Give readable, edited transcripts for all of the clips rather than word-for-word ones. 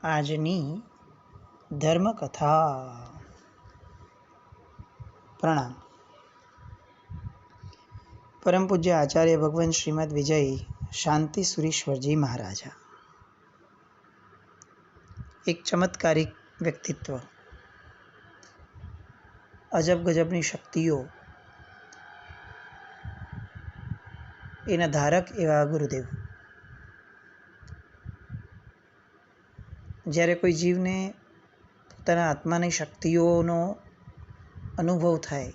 આજની ધર્મકથા. પ્રણામ. પરમ પૂજ્ય આચાર્ય ભગવાન શ્રીમદ વિજય શાંતિ સુરીશ્વરજી મહારાજા. એક ચમત્કારિક વ્યક્તિત્વ, અજબ ગજબની શક્તિઓ, એના ધારક એવા ગુરુદેવ. જ્યારે કોઈ જીવને પોતાના આત્માની શક્તિઓનો અનુભવ થાય,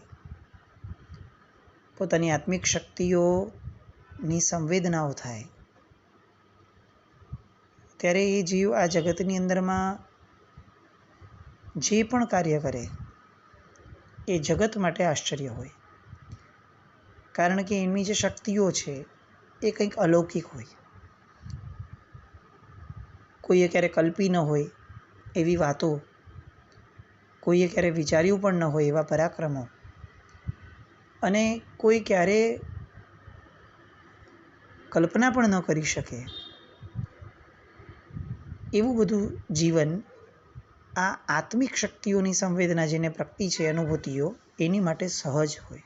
પોતાની આત્મિક શક્તિઓની સંવેદનાઓ થાય, ત્યારે એ જીવ આ જગતની અંદરમાં જે પણ કાર્ય કરે એ જગત માટે આશ્ચર્ય હોય. કારણ કે એમની જે શક્તિઓ છે એ કંઈક અલૌકિક હોય. કોઈએ ક્યારે કલ્પી ન હોય એવી વાતો, કોઈએ ક્યારે વિચાર્યું પણ ન હોય એવા પરાક્રમો, અને કોઈ ક્યારે કલ્પના પણ ન કરી શકે એવું બધું જીવન આ આત્મિક શક્તિઓની સંવેદના જેને પ્રગટી છે, અનુભૂતિઓ એની માટે સહજ હોય.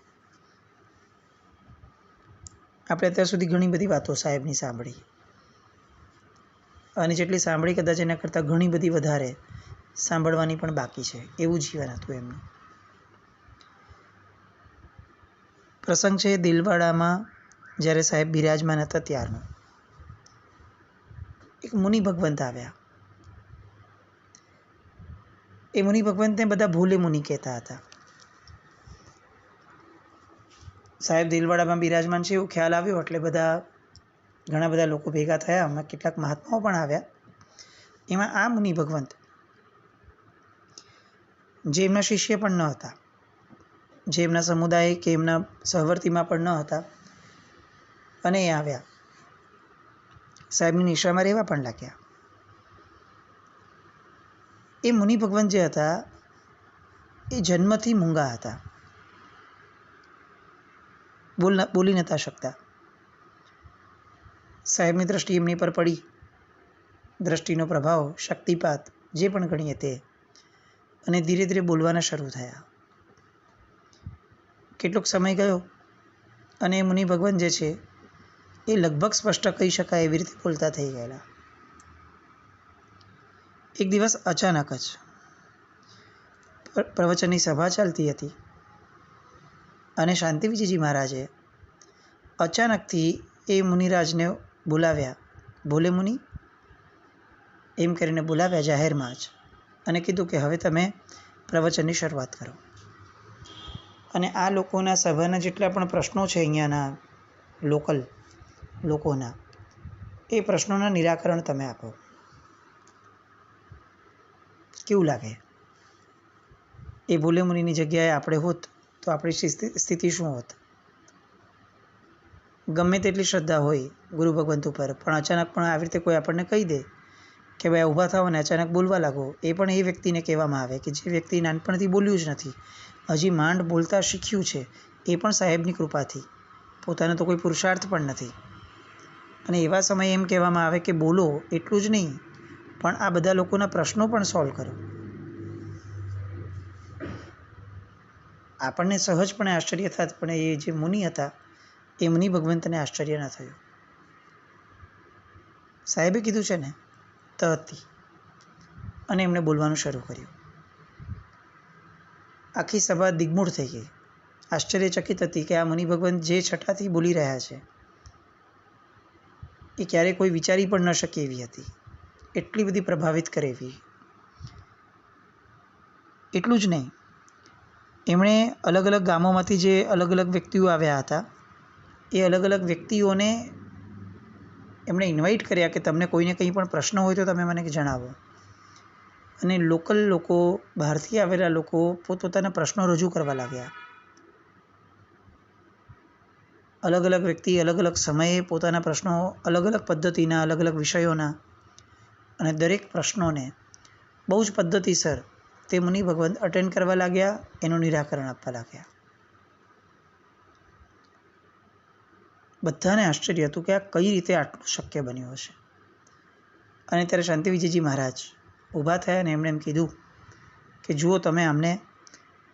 આપણે અત્યાર સુધી ઘણી બધી વાતો સાહેબની સાંભળી, અને જેટલી સાંભળી કદાચ એના કરતાં ઘણી બધી વધારે સાંભળવાની પણ બાકી છે. એવું જીવન હતું એમનું. પ્રસંગ છે દિલવાડામાં, જ્યારે સાહેબ બિરાજમાન હતા ત્યારનો. એક મુનિ ભગવંત આવ્યા. એ મુનિ ભગવંતને બધા ભોલે મુનિ કહેતા હતા. સાહેબ દિલવાડામાં બિરાજમાન છે એવું ખ્યાલ આવ્યો એટલે ઘણા બધા લોકો ભેગા થયા. એમાં કેટલાક મહાત્માઓ પણ આવ્યા. એમાં આ મુનિ ભગવંત, જે એમના શિષ્ય પણ ન હતા, જે એમના સમુદાય કે એમના સહવર્તીમાં પણ ન હતા, અને એ આવ્યા. સાહેબની નિશ્રામાં રહેવા પણ લાગ્યા. એ મુનિ ભગવંત જે હતા એ જન્મથી મૂંગા હતા, બોલી નહોતા શકતા. સાહેબની દ્રષ્ટિ એમની પર પડી. દ્રષ્ટિનો પ્રભાવ, શક્તિપાત જે પણ ગણીએ તે, અને ધીરે ધીરે બોલવાના શરૂ થયા. કેટલોક સમય ગયો અને મુનિ ભગવાન જે છે એ લગભગ સ્પષ્ટ કહી શકાય એવી રીતે બોલતા થઈ ગયેલા. એક દિવસ અચાનક જ પ્રવચનની સભા ચાલતી હતી, અને શાંતિ વિજયજી મહારાજે અચાનકથી એ મુનિરાજને બોલાવ્યા. ભોલે મુનિ એમ કરીને બોલાવ્યા જાહેરમાં જ, અને કીધું કે હવે તમે પ્રવચનની શરૂઆત કરો. અને આ લોકોના સભાના જેટલા પણ પ્રશ્નો છે અહીંયાના લોકલ લોકોના, એ પ્રશ્નોના નિરાકરણ તમે આપો. કેવું લાગે? એ ભોલે મુનિની જગ્યાએ આપણે હોત તો આપણી સ્થિતિ શું હોત? ગમે તેટલી શ્રદ્ધા હોય ગુરુ ભગવંત ઉપર, પણ અચાનક પણ આવી રીતે કોઈ આપણને કહી દે કે ભાઈ ઊભા થાઓ અને અચાનક બોલવા લાગો, એ પણ એ વ્યક્તિને કહેવામાં આવે કે જે વ્યક્તિ નાનપણથી બોલ્યું જ નથી, હજી માંડ બોલતા શીખ્યું છે, એ પણ સાહેબની કૃપાથી, પોતાનો તો કોઈ પુરુષાર્થ પણ નથી. અને એવા સમયે એમ કહેવામાં આવે કે બોલો, એટલું જ નહીં પણ આ બધા લોકોના પ્રશ્નો પણ સોલ્વ કરો. આપણને સહજપણે આશ્ચર્ય થાત, પણ એ જે મુનિ હતા એ મુનિ ભગવંતને આશ્ચર્ય ન થયું. સાહેબે કીધું છે ને તથી, અને એમણે બોલવાનું શરૂ કર્યું. આખી સભા દિગ્મૂઢ થઈ ગઈ, આશ્ચર્યચકિત હતી કે આ મુનિ ભગવંત જે છઠ્ઠાથી બોલી રહ્યા છે એ ક્યારેય કોઈ વિચારી પણ ન શકે એવી હતી, એટલી બધી પ્રભાવિત કરે એવી. એટલું જ નહીં, એમણે અલગ અલગ ગામોમાંથી જે અલગ અલગ વ્યક્તિઓ આવ્યા હતા, એ અલગ અલગ વ્યક્તિઓને એમણે ઇન્વાઇટ કર્યા કે તમને કોઈને કંઈ પણ પ્રશ્ન હોય તો તમે મને જણાવો. અને લોકલ લોકો, બહારથી આવેલા લોકો પોતપોતાના પ્રશ્નો રજૂ કરવા લાગ્યા. અલગ અલગ વ્યક્તિ અલગ અલગ સમયે પોતાના પ્રશ્નો અલગ અલગ પદ્ધતિના, અલગ અલગ વિષયોના, અને દરેક પ્રશ્નોને બહુ જ પદ્ધતિસર તે મુનિ ભગવંત અટેન્ડ કરવા લાગ્યા, એનું નિરાકરણ આપવા લાગ્યા. બધાને આશ્ચર્ય હતું કે આ કઈ રીતે આટલું શક્ય બન્યું હશે. અને ત્યારે શાંતિ વિજયજી મહારાજ ઊભા થયા અને એમણે એમ કીધું કે જુઓ, તમે અમને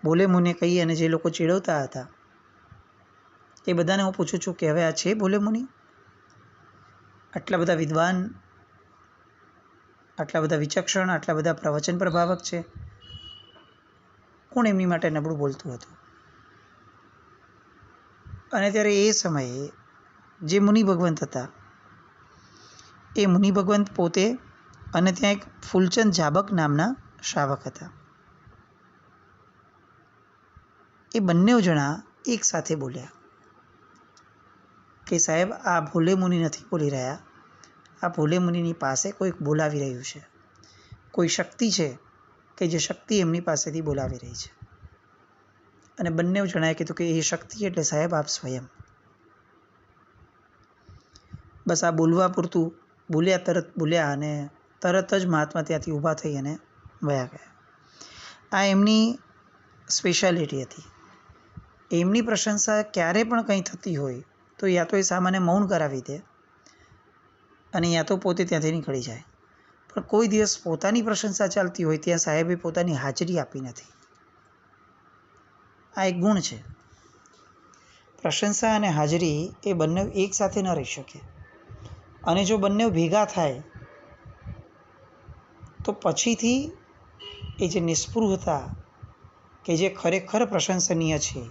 બોલે મુનિએ કહી અને જે લોકો ચીડવતા હતા એ બધાને હું પૂછું છું કે હવે આ છે બોલે મુનિ? આટલા બધા વિદ્વાન, આટલા બધા વિચક્ષણ, આટલા બધા પ્રવચન પ્રભાવક છે, કોણ એમની માટે નબળું બોલતું હતું? અને ત્યારે એ સમયે જે મુનિ ભગવંત હતા એ મુનિ ભગવંત પોતે અને ત્યાં એક ફૂલચંદ ઝાબક નામના શ્રાવક હતા. એ બંને જણા એક સાથે બોલ્યા કે સાહેબ, આ ભોલે મુનિ નથી બોલી રહ્યા, આ ભોલે મુનિની પાસે કોઈક બોલાવી રહ્યું છે, કોઈ શક્તિ છે કે જે શક્તિ એમની પાસેથી બોલાવી રહી છે. અને બંને જણાએ કીધું કે એ શક્તિ એટલે સાહેબ આપ સ્વયં. બસ આ બોલવા પૂરતું બોલ્યા અને તરત જ મહાત્મા ત્યાંથી ઊભા થઈ અને વયા ગયા. આ એમની સ્પેશિયાલિટી હતી. એમની પ્રશંસા ક્યારે પણ કંઈ થતી હોય તો યા તો એ સામાન્ય મૌન કરાવી દે અને યા તો પોતે ત્યાંથી નીકળી જાય, પણ કોઈ દિવસ પોતાની પ્રશંસા ચાલતી હોય ત્યાં સાહેબે પોતાની હાજરી આપી નથી. આ એક ગુણ છે. પ્રશંસા અને હાજરી એ બંને એક સાથે ન રહી શકે, અને જો બંને ભેગા થાય તો પછીથી એ જે નિસ્પૃહતા કે જે ખરેખર પ્રશંસનીય છે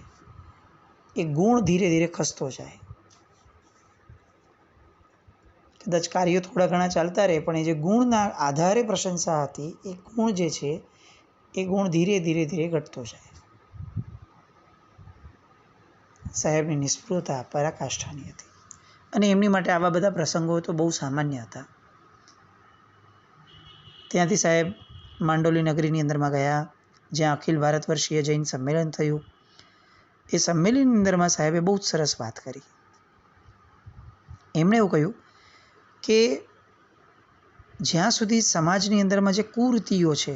એ ગુણ ધીરે ધીરે ખસતો જાય. કદાચ કાર્યો થોડા ઘણા ચાલતા રહે, પણ એ જે ગુણના આધારે પ્રશંસા હતી એ ગુણ જે છે એ ગુણ ધીરે ધીરે ધીરે ઘટતો જાય. સાહેબની નિસ્પૃહતા પરાકાષ્ઠાની હતી અને એમની માટે આવા બધા પ્રસંગો તો બહુ સામાન્ય હતા. ત્યાંથી સાહેબ માંડોલી નગરીની અંદરમાં ગયા, જ્યાં અખિલ ભારત વર્ષીય જૈન સંમેલન થયું. એ સંમેલનની અંદરમાં સાહેબે બહુ જ સરસ વાત કરી. એમણે એવું કહ્યું કે જ્યાં સુધી સમાજની અંદરમાં જે કુરીતિઓ છે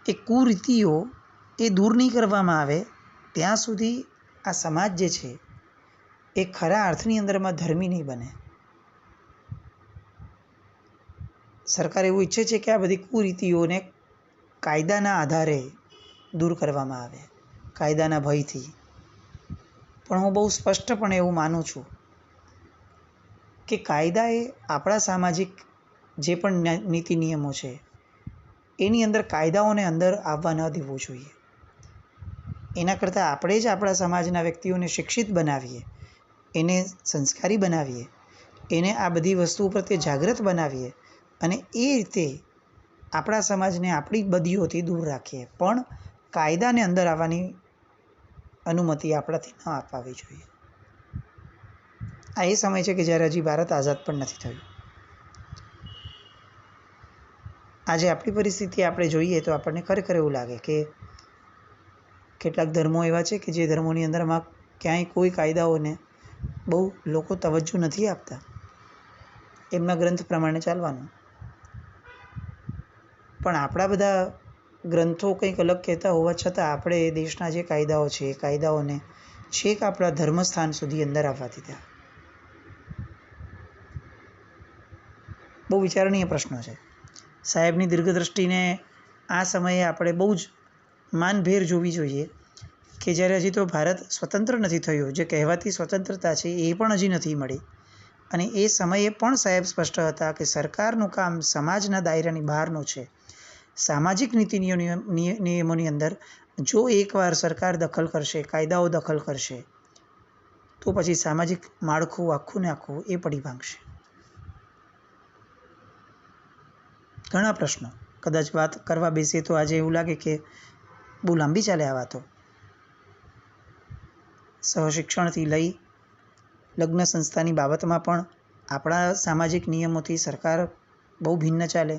એ કુરીતિઓ એ દૂર નહીં કરવામાં આવે ત્યાં સુધી આ સમાજ જે છે એ ખરા અર્થની અંદરમાં ધર્મી નહીં બને. સરકાર એવું ઈચ્છે છે કે આ બધી કુરીતિઓને કાયદાના આધારે દૂર કરવામાં આવે, કાયદાના ભયથી. પણ હું બહુ સ્પષ્ટપણે એવું માનું છું કે કાયદા એ આપણા સામાજિક જે પણ નીતિ નિયમો છે એની અંદર કાયદાઓને અંદર આવવા ન દેવું જોઈએ. એના કરતાં આપણે જ આપણા સમાજના વ્યક્તિઓને શિક્ષિત બનાવીએ, એને સંસ્કારી બનાવીએ, એને આ બધી વસ્તુઓ પ્રત્યે જાગૃત બનાવીએ અને એ રીતે આપણા સમાજને આપણી બદીઓથી દૂર રાખીએ, પણ કાયદાને અંદર આવવાની અનુમતિ આપણાથી ન અપાવવી જોઈએ. આ એ સમય છે કે જ્યારે હજી ભારત આઝાદ પણ નથી થયું. આજે આપણી પરિસ્થિતિ આપણે જોઈએ તો આપણને ખરેખર એવું લાગે કે કેટલાક ધર્મો એવા છે કે જે ધર્મોની અંદરમાં ક્યાંય કોઈ કાયદાઓને બહુ લોકો તવજ્જો નથી આપતા, એમના ગ્રંથ પ્રમાણે ચાલવાનું. પણ આપણા બધા ગ્રંથો કંઈક અલગ કહેતા હોવા છતાં આપણે એ દેશના જે કાયદાઓ છે એ કાયદાઓને છેક આપણા ધર્મસ્થાન સુધી અંદર આવવા દીધા. બહુ વિચારણીય પ્રશ્નો છે. સાહેબની દીર્ઘદ્રષ્ટિને આ સમયે આપણે બહુ જ માનભેર જોવી જોઈએ કે જ્યારે હજી તો ભારત સ્વતંત્ર નથી થયું, જે કહેવાતી સ્વતંત્રતા છે એ પણ હજી નથી મળી, અને એ સમયે પણ સાહેબ સ્પષ્ટ હતા કે સરકારનું કામ સમાજના દાયરાની બહારનું છે. સામાજિક નીતિ નિયમોની અંદર જો એકવાર સરકાર દખલ કરશે, કાયદાઓ દખલ કરશે, તો પછી સામાજિક માળખું આખું ને આખું એ પડી ભાંગશે. ઘણા પ્રશ્નો કદાચ વાત કરવા બેસીએ તો આજે એવું લાગે કે બહુ લાંબી ચાલે આ વાતો. સહશિક્ષણથી લઈ લગ્ન સંસ્થાની બાબતમાં પણ આપણા સામાજિક નિયમોથી સરકાર બહુ ભિન્ન ચાલે,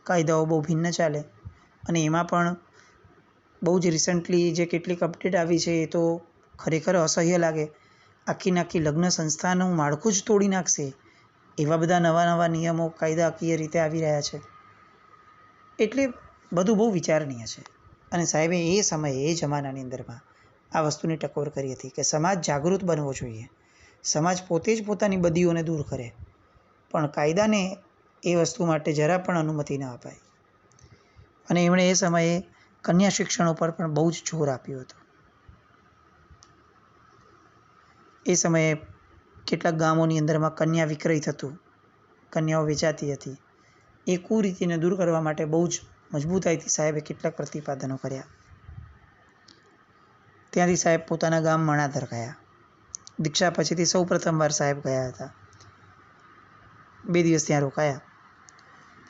કાયદાઓ બહુ ભિન્ન ચાલે, અને એમાં પણ બહુ જ રિસન્ટલી જે કેટલીક અપડેટ આવી છે એ તો ખરેખર અસહ્ય લાગે. આખી લગ્ન સંસ્થાનું માળખું જ તોડી નાખશે એવા બધા નવા નવા નિયમો કાયદાકીય રીતે આવી રહ્યા છે. એટલે બધું બહુ વિચારણીય છે. અને સાહેબે એ સમયે એ જમાનાની અંદરમાં આ વસ્તુની ટકોર કરી હતી કે સમાજ જાગૃત બનવો જોઈએ, સમાજ પોતે જ પોતાની બદીઓને દૂર કરે, પણ કાયદાને એ વસ્તુ માટે જરા પણ અનુમતિ ન અપાય. અને એમણે એ સમયે કન્યા શિક્ષણ ઉપર પણ બહુ જ જોર આપ્યું હતું. એ સમયે કેટલાક ગામોની અંદરમાં કન્યા વિક્રય થતું, કન્યાઓ વેચાતી હતી. એ કુરીતિને દૂર કરવા માટે બહુ જ મજબૂતાઈથી સાહેબે કેટલાક પ્રતિપાદનો કર્યા. ત્યાંથી સાહેબ પોતાના ગામ મણાધર ગયા. દીક્ષા પછીથી સૌ પ્રથમવાર સાહેબ ગયા હતા. 2 દિવસ ત્યાં રોકાયા.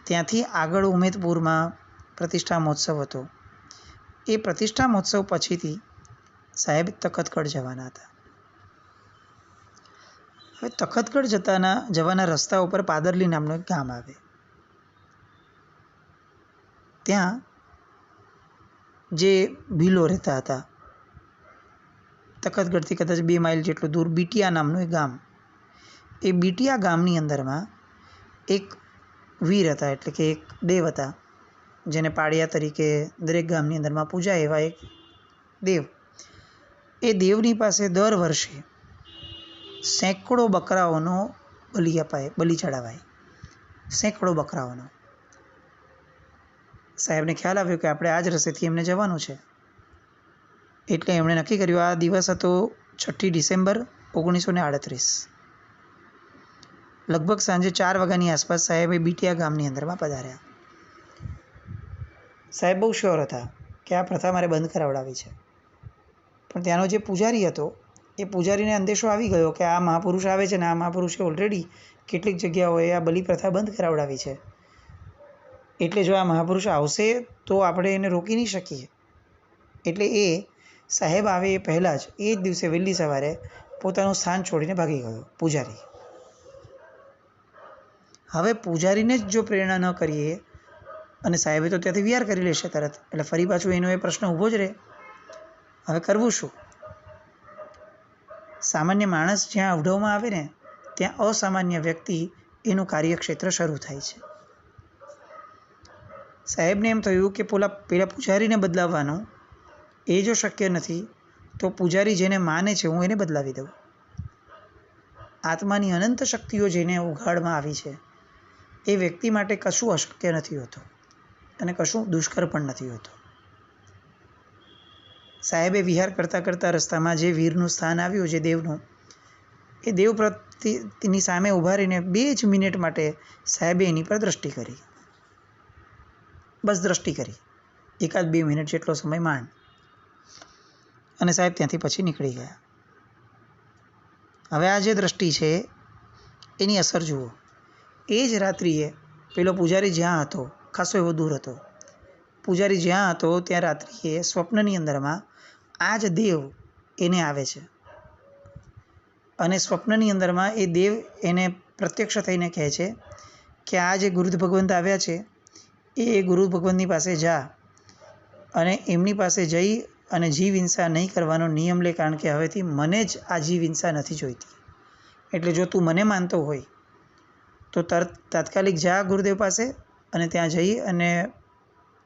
ત્યાંથી આગળ ઉમેદપુરમાં પ્રતિષ્ઠા મહોત્સવ હતો. એ પ્રતિષ્ઠા મહોત્સવ પછીથી સાહેબ તખતગઢ જવાના હતા. હવે તખતગઢ જવાના રસ્તા ઉપર પાદરલી નામનું એક ગામ આવે. ત્યાં જે ભીલો રહેતા હતા, તખતગઢથી કદાચ 2 માઇલ જેટલું દૂર બીટિયા નામનું એક ગામ. એ બીટિયા ગામની અંદરમાં એક વીર હતા, એટલે કે એક દેવ હતા, જેને પાળિયા તરીકે દરેક ગામની અંદરમાં પૂજાય એવા એક દેવ. એ દેવની પાસે દર વર્ષે સેંકડો બકરાઓનો બલિ ચડાવાય. સેંકડો બકરાઓનો. સાહેબને ખ્યાલ આવ્યો કે આપણે આ જ રસ્તેથી એમને જવાનું છે. એટલે એમણે નક્કી કર્યું. આ દિવસ હતો 6 ડિસેમ્બર 1938. લગભગ સાંજે 4 વાગ્યાની આસપાસ સાહેબ બીટિયા ગામની અંદરમાં પધાર્યા. સાહેબ બહુ શ્યોર હતા કે આ પ્રથા મારે બંધ કરાવડાવી છે. પણ ત્યાંનો જે પૂજારી હતો, એ પૂજારીને અંદેશો આવી ગયો કે આ મહાપુરુષ આવે છે ને આ મહાપુરુષે ઓલરેડી કેટલીક જગ્યાઓએ આ બલિ પ્રથા બંધ કરાવડાવી છે. એટલે જો આ મહાપુરુષ આવશે તો આપણે એને રોકી નહીં શકીએ. એટલે એ સાહેબ આવે એ પહેલાં જ એ જ દિવસે વહેલી સવારે પોતાનું સ્થાન છોડીને ભાગી ગયો પૂજારી. હવે પૂજારીને જ જો પ્રેરણા ન કરીએ અને સાહેબે તો ત્યાંથી વિહાર કરી લેશે તરત, એટલે ફરી પાછું એનો એ પ્રશ્ન ઊભો જ રહે. હવે કરવું શું? સામાન્ય માણસ જ્યાં અવઢવમાં આવે ને ત્યાં અસામાન્ય વ્યક્તિ એનું કાર્યક્ષેત્ર શરૂ થાય છે. સાહેબને એમ થયું કે પેલા પૂજારીને બદલાવવાનું એ જો શક્ય નથી તો પૂજારી જેને માને છે હું એને બદલાવી દઉં. આત્માની અનંત શક્તિઓ જેને ઉઘાડમાં આવી છે એ વ્યક્તિ માટે કશું અશક્ય નથી હોતું અને કશું દુષ્કર પણ નથી હોતું. સાહેબે વિહાર કરતાં કરતાં રસ્તામાં જે વીરનું સ્થાન આવ્યું, જે દેવનું, એ દેવ પ્રતિની સામે ઊભા રહીને 2 જ મિનિટ માટે સાહેબે એની પર દ્રષ્ટિ કરી. બસ દ્રષ્ટિ કરી, 1-2 મિનિટ જેટલો સમય માંડ. અને સાહેબ ત્યાંથી પછી નીકળી ગયા. હવે આ જે દ્રષ્ટિ છે એની અસર જુઓ. એ જ રાત્રિએ પેલો પૂજારી જ્યાં હતો, ખાસો એવો દૂર હતો, પૂજારી જ્યાં હતો ત્યાં રાત્રિએ સ્વપ્નની અંદરમાં આ જ દેવ એને આવે છે. અને સ્વપ્નની અંદરમાં એ દેવ એને પ્રત્યક્ષ થઈને કહે છે કે આ જે ગુરુ ભગવંત આવ્યા છે એ ગુરુ ભગવંતની પાસે જા અને એમની પાસે જઈ અને જીવ હિંસા નહીં કરવાનો નિયમ લે, કારણ કે હવેથી મને જ આ જીવ હિંસા નથી જોઈતી. એટલે જો તું મને માનતો હોય તો તાત્કાલિક જા ગુરુદેવ પાસે અને ત્યાં જઈ અને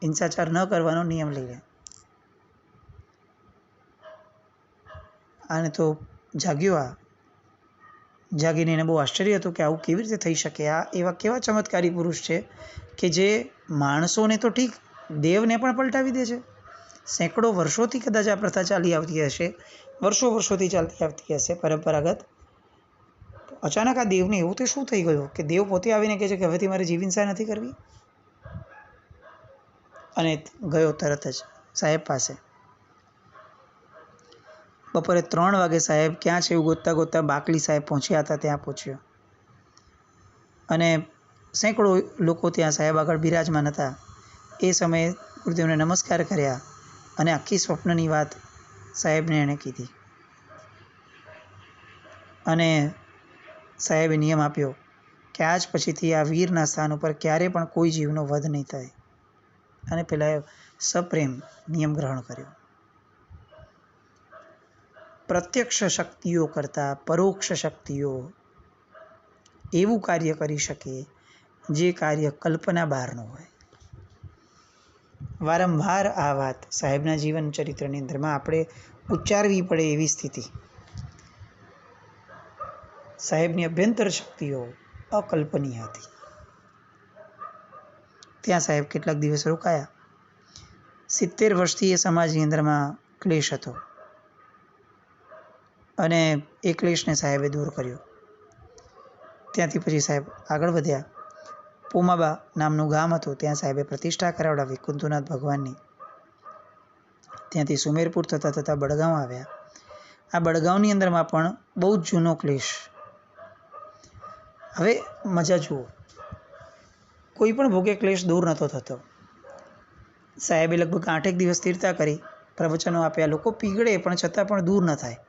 હિંસાચાર ન કરવાનો નિયમ લઈ લે. આને તો જાગ્યો. જાગીને એને બહુ આશ્ચર્ય હતું કે આવું કેવી રીતે થઈ શકે. આ એવા કેવા ચમત્કારી પુરુષ છે કે જે માણસોને તો ઠીક, દેવને પણ પલટાવી દે છે. સેંકડો વર્ષોથી કદાચ આ પ્રથા ચાલી આવતી હશે, વર્ષોથી ચાલતી આવતી હશે પરંપરાગત. અચાનક આ દેવને એવું તો શું થઈ ગયું કે દેવ પોતે આવીને કહે છે કે હવેથી મારે જીવ હિંસા નથી કરવી. અને ગયો તરત જ સાહેબ પાસે. બપોરે 3 વાગે સાહેબ ક્યાં છે એવું ગોતતા બાકલી સાહેબ પહોંચ્યા હતા ત્યાં પહોંચ્યો. અને સેંકડો લોકો ત્યાં સાહેબ આગળ બિરાજમાન હતા. એ સમયે ગુરુદેવને નમસ્કાર કર્યા અને આખી સ્વપ્નની વાત સાહેબને એણે કીધી. અને સાહેબે નિયમ આપ્યો કે આજ પછીથી આ વીરના સ્થાન ઉપર ક્યારે પણ કોઈ જીવનો વધ નહીં થાય. અને પેલા સપ્રેમ નિયમ ગ્રહણ કર્યો. પ્રત્યક્ષ શક્તિઓ કરતાં પરોક્ષ શક્તિઓ એવું કાર્ય કરી શકે જે કાર્ય કલ્પના બહારનું હોય. વારંવાર આ વાત સાહેબના જીવન ચરિત્રની અંદરમાં આપણે ઉચ્ચારવી પડે એવી સ્થિતિ. સાહેબની અભ્યંતર શક્તિઓ અકલ્પનીય હતી. ત્યાં સાહેબ કેટલાક દિવસ રોકાયા. 70 વર્ષથી એ સમાજની અંદરમાં ક્લેશ હતો અને એ ક્લેશને સાહેબે દૂર કર્યો. ત્યાંથી પછી સાહેબ આગળ વધ્યા. પોમાબા નામનું ગામ હતું, ત્યાં સાહેબે પ્રતિષ્ઠા કરાવડાવી કુંતુનાથ ભગવાનની. ત્યાંથી સુમેરપુર થતાં થતાં બડગાંવ આવ્યા. આ બડગાંવની અંદરમાં પણ બહુ જ જૂનો ક્લેશ. હવે મજા જુઓ, કોઈ પણ ભોગે ક્લેશ દૂર નહોતો થતો. સાહેબે લગભગ 8 દિવસ સ્થિરતા કરી, પ્રવચનો આપ્યા. લોકો પીગળે પણ છતાં પણ દૂર ન થાય.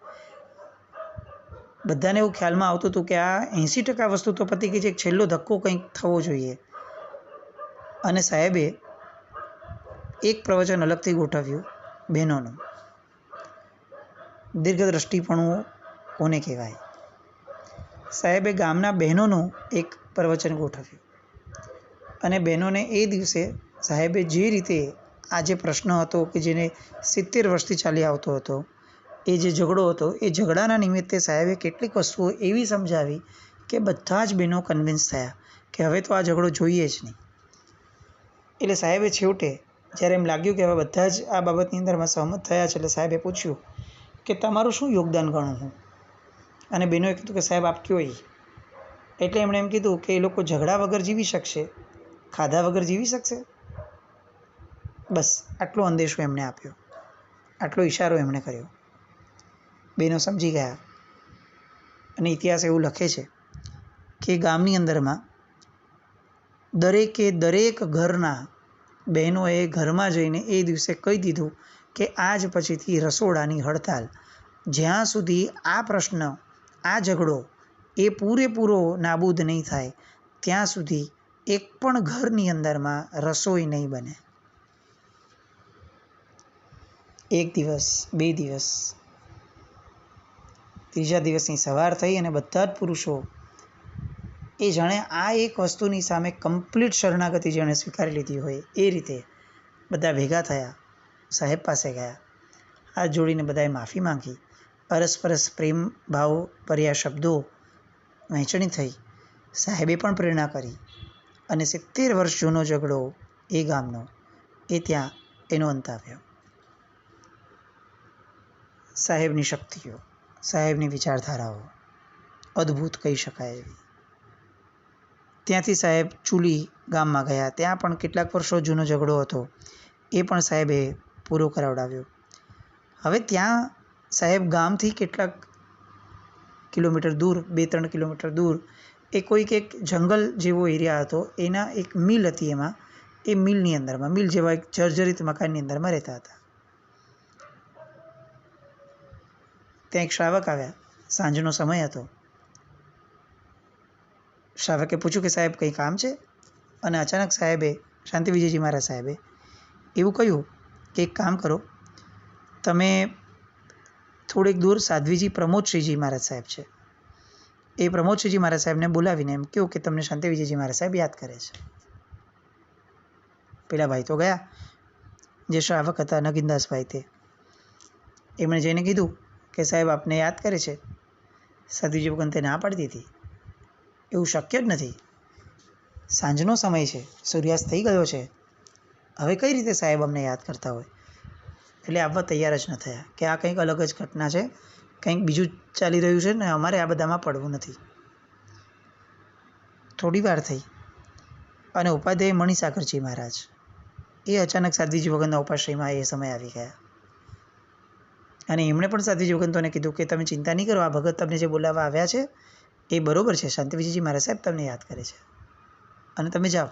બધાને એવું ખ્યાલમાં આવતું હતું કે આ 80% વસ્તુ તો પતી ગઈ છે, છેલ્લો ધક્કો કંઈક થવો જોઈએ. અને સાહેબે એક પ્રવચન અલગથી ગોઠવ્યું, બહેનોનું. દીર્ઘદ્રષ્ટિપણું કોને કહેવાય? સાહેબે ગામના બહેનોનું એક પ્રવચન ગોઠવ્યું અને બહેનોને એ દિવસે સાહેબે જે રીતે આ જે પ્રશ્ન હતો કે જેને 70 વર્ષથી ચાલી આવતો હતો, એ જે ઝઘડો હતો, એ ઝઘડાના નિમિત્તે સાહેબે કેટલીક વસ્તુઓ એવી સમજાવી કે બધા જ બહેનો કન્વિન્સ થયા કે હવે તો આ ઝઘડો જોઈએ જ નહીં. એટલે સાહેબે છેવટે જ્યારે એમ લાગ્યું કે હવે બધા જ આ બાબતની અંદરમાં સહમત થયા છે, એટલે સાહેબે પૂછ્યું કે તમારું શું યોગદાન ગણું હું? અને બહેનોએ કીધું કે સાહેબ આપ કયો. એટલે એમણે એમ કીધું કે એ લોકો ઝઘડા વગર જીવી શકશે, ખાધા વગર જીવી શકશે? બસ આટલો અંદેશો એમણે આપ્યો, આટલો ઇશારો એમણે કર્યો. બહેનો સમજી ગયા. અને ઇતિહાસ એવું લખે છે કે ગામની અંદરમાં દરેક ઘરના બહેનોએ ઘરમાં જઈને એ દિવસે કહી દીધું કે આજ પછીથી રસોડાની હડતાલ. જ્યાં સુધી આ પ્રશ્ન, આ ઝઘડો એ પૂરેપૂરો નાબૂદ નહીં થાય ત્યાં સુધી એક પણ ઘરની અંદરમાં રસોઈ નહીં બને. 1 દિવસ, 2 દિવસ, ત્રીજા દિવસની સવાર થઈ અને બધા જ પુરુષો એ જાણે આ એક વસ્તુની સામે કમ્પ્લીટ શરણાગતિ જેણે સ્વીકારી લીધી હોય એ રીતે બધા ભેગા થયા, સાહેબ પાસે ગયા, હાથ જોડીને બધાએ માફી માંગી. અરસપરસ પ્રેમ ભાવ ભર્યા શબ્દો વહેંચણી થઈ. સાહેબે પણ પ્રેરણા કરી અને 70 વર્ષ જૂનો ઝઘડો એ ગામનો એ ત્યાં એનો અંત આવ્યો. સાહેબની શક્તિઓ, સાહેબની વિચારધારાઓ અદ્ભુત કહી શકાય એવી. ત્યાંથી સાહેબ ચૂલી ગામમાં ગયા. ત્યાં પણ કેટલાક વર્ષો જૂનો ઝઘડો હતો, એ પણ સાહેબે પૂરો કરાવડાવ્યો. હવે ત્યાં સાહેબ ગામથી કેટલાક કિલોમીટર દૂર, 2-3 કિલોમીટર દૂર એ કોઈક એક જંગલ જેવો એરિયા હતો, એના એક મિલ હતી. એમાં એ મિલની અંદરમાં, મિલ જેવા એક જર્જરિત મકાનની અંદરમાં રહેતા હતા. ત્યાં એક શ્રાવક આવ્યા, સાંજનો સમય હતો. શ્રાવકે પૂછ્યું કે સાહેબ કંઈ કામ છે? અને અચાનક સાહેબે, શાંતિ વિજયજી મહારાજ સાહેબે એવું કહ્યું કે એક કામ કરો, તમે થોડેક દૂર સાધ્વીજી પ્રમોદશ્રીજી મહારાજ સાહેબ છે, એ પ્રમોદશ્રીજી મહારાજ સાહેબને બોલાવીને એમ કહ્યું કે તમને શાંતિ વિજયજી મહારાજ સાહેબ યાદ કરે છે. પેલા ભાઈ તો ગયા, જે શ્રાવક હતા નગીનદાસભાઈ, એમણે જઈને કીધું કે સાહેબ આપને યાદ કરે છે. સાધ્વીજી ભગવંતે ના પાડી દીધી, એવું શક્ય જ નથી, સાંજનો સમય છે, સૂર્યાસ્ત થઈ ગયો છે, હવે કઈ રીતે સાહેબ અમને યાદ કરતા હોય? એટલે આવવા તૈયાર જ ન થયા કે આ કંઈક અલગ જ ઘટના છે, કંઈક બીજું ચાલી રહ્યું છે ને અમારે આ બધામાં પડવું નથી. થોડી વાર થઈ અને ઉપાધ્યાય મણિસાગરજી મહારાજ એ અચાનક સાધ્વીજી ભગવંતના ઉપાશ્રયમાં એ સમય આવી ગયા. અને એમણે પણ સાધ્વીજી ભગવંતોને કીધું કે તમે ચિંતા નહીં કરો, આ ભગત તમને જે બોલાવવા આવ્યા છે એ બરોબર છે, શાંતિ વિજયજી મહારાજ સાહેબ તમને યાદ કરે છે અને તમે જાઓ.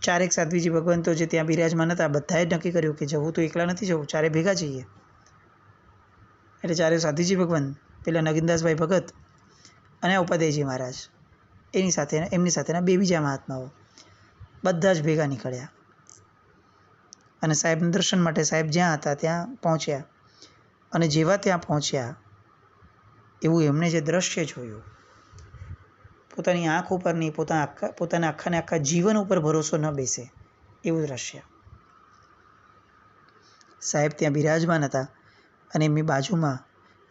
4 સાધ્વીજી ભગવંતો જે ત્યાં બિરાજમાન હતા, બધાએ નક્કી કર્યું કે જવું તો એકલા નથી જવું, 4 ભેગા જઈએ. એટલે 4 સાધ્વીજી ભગવંત, પેલા નગીનદાસભાઈ ભગત અને ઉપાધ્યાયજી મહારાજ, એમની સાથેના 2 બીજા મહાત્માઓ બધા જ ભેગા નીકળ્યા અને સાહેબના દર્શન માટે સાહેબ જ્યાં હતા ત્યાં પહોંચ્યા. અને જેવા ત્યાં પહોંચ્યા એવું એમણે જે દ્રશ્ય જોયું, પોતાની આંખ ઉપર નહીં, પોતાના આખાને આખા જીવન ઉપર ભરોસો ન બેસે એવું દ્રશ્ય. સાહેબ ત્યાં બિરાજમાન હતા અને એમની બાજુમાં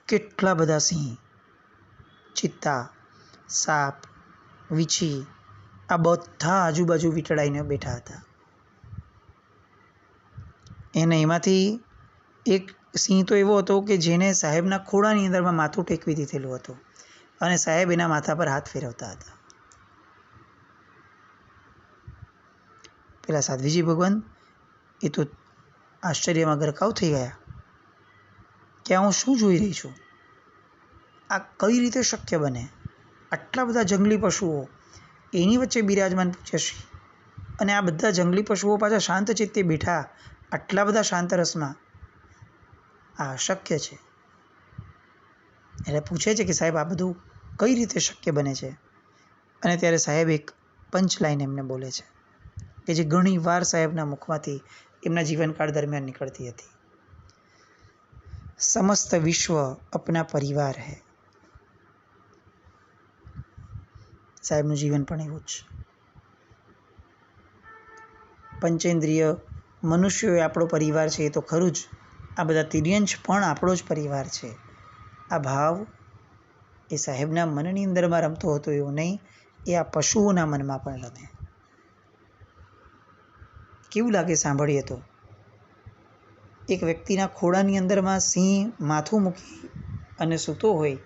કેટલા બધા સિંહ, ચિત્તા, સાપ, વીછી, આ બધા આજુબાજુ વીંટળાઈને બેઠા હતા. એને એમાંથી એક સિંહ તો એવો હતો કે જેને સાહેબના ખોળાની અંદરમાં માથું ટેકવી દીધેલું હતું અને સાહેબ એના માથા પર હાથ ફેરવતા હતા. પેલા સાધ્વીજી ભગવાન એ તો આશ્ચર્યમાં ગરકાવ થઈ ગયા કે હું શું જોઈ રહી છું, આ કઈ રીતે શક્ય બને? આટલા બધા જંગલી પશુઓ એની વચ્ચે બિરાજમાન પૂજ્યશ્રી, અને આ બધા જંગલી પશુઓ પાછા શાંત ચિત્તે બેઠા આટલા બધા શાંત રસમાં, આ અશક્ય છે. એટલે પૂછે છે કે સાહેબ આ બધું કઈ રીતે શક્ય બને છે? અને ત્યારે સાહેબ એક પંચલાઈન એમને બોલે છે કે જે ઘણી વાર સાહેબના મુખમાંથી એમના જીવનકાળ દરમિયાન નીકળતી હતી. સમસ્ત વિશ્વ અપના પરિવાર હૈ. સાહેબનું જીવન પણ એવું જ. પંચેન્દ્રિય મનુષ્યો એ આપણો પરિવાર છે એ તો ખરું જ, આ બધા તિર્યંશ પણ આપણો જ પરિવાર છે. આ ભાવ એ સાહેબના મનની અંદરમાં રમતો હતો એવું નહીં, એ આ પશુઓના મનમાં પણ રમે. કેવું લાગે સાંભળીએ તો? એક વ્યક્તિના ખોળાની અંદરમાં સિંહ માથું મૂકી અને સૂતો હોય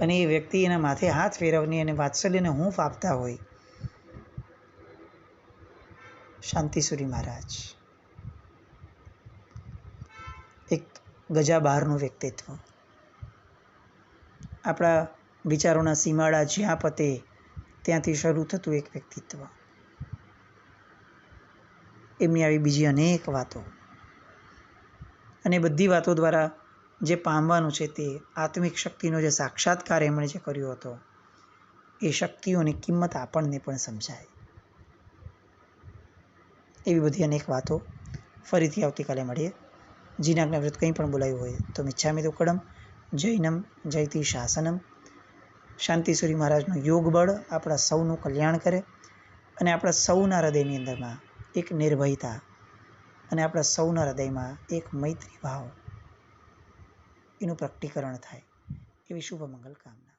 અને એ વ્યક્તિ એના માથે હાથ ફેરવની અને વાત્સલ્યને હૂંફ આપતા હોય. શાંતિસુરી મહારાજ એક ગજા બહારનું વ્યક્તિત્વ. આપણા વિચારોના સીમાડા જ્યાં પતે ત્યાંથી શરૂ થતું એક વ્યક્તિત્વ. એમની આવી બીજી અનેક વાતો, અને બધી વાતો દ્વારા જે પામવાનું છે તે આત્મિક શક્તિનો જે સાક્ષાત્કાર એમણે જે કર્યો હતો એ શક્તિઓની કિંમત આપણને પણ સમજાય. એવી બધી અનેક વાતો ફરીથી આવતીકાલે મળીએ. જીનાજ્ઞાવ્રત કંઈ પણ બોલાયું હોય તો મિચ્છામિ દુક્કડમ, જૈનમ જયતિ શાસનમ. શાંતિસુરી મહારાજનું યોગ બળ આપણા સૌનું કલ્યાણ કરે અને આપણા સૌના હૃદયની અંદરમાં એક નિર્ભયતા અને આપણા સૌના હૃદયમાં એક મૈત્રી ભાવ એનું પ્રકટીકરણ થાય એવી શુભ મંગલ કામના.